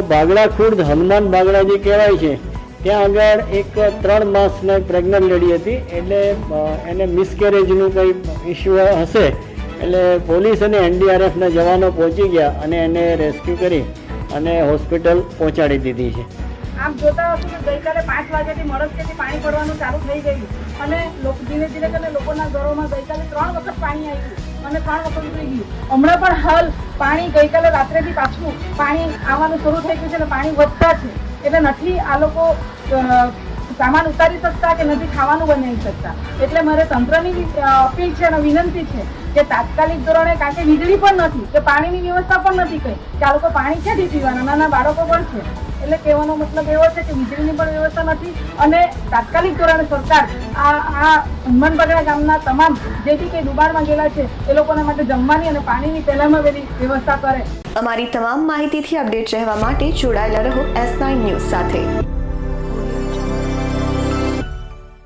બાગડા ખુર્દ હનુમાન બાગડા જે કહેવાય છે ત્યાં આગળ એક 3 માસની પ્રેગ્નન્ટ લેડી હતી, એટલે એને મિસકેરેજનું કંઈ ઇસ્યુ હશે, એટલે પોલીસ અને NDRFના જવાનો પહોંચી ગયા અને એને રેસ્ક્યુ કરી અને હોસ્પિટલ પહોંચાડી દીધી છે. આમ જોતા હશો કે ગઈકાલે 5 વાગ્યાથી મળસ્કેથી પાણી પડવાનું ચાલુ થઈ ગયું અને ધીરે ધીરે કરીને લોકોના ઘરોમાં ગઈકાલે 3 વખત પાણી આવ્યું અને 3 વખત ઉતરી ગયું. હમણાં પણ હાલ પાણી ગઈકાલે રાત્રેથી પાછું પાણી આવવાનું શરૂ થઈ ગયું છે અને પાણી વધતા છે, એટલે નથી આ લોકો સામાન ઉતારી શકતા કે નથી ખાવાનું બનાવી શકતા. એટલે મારે તંત્રની અપીલ છે અને વિનંતી છે કે તાત્કાલિક ધોરણે, કારણ કે વીજળી પણ નથી કે પાણીની વ્યવસ્થા પણ નથી કંઈ, કે આ લોકો પાણી ક્યાંથી પીવાના, નાના બાળકો પણ છે. એટલે કહેવાનો મતલબ એવો છે કે વીજળીની પણ વ્યવસ્થા નથી અને તાત્કાલિક ધોરણે સરકાર આ હનુમાન બાગડા ગામના તમામ જે બી કંઈ ડુબાણમાં ગયેલા છે એ લોકોના માટે જમવાની અને પાણીની પહેલામાં વહેલી વ્યવસ્થા કરે. અમારી તમામ માહિતીથી અપડેટ રહેવા માટે જોડાયેલા રહો S9 ન્યૂઝ સાથે.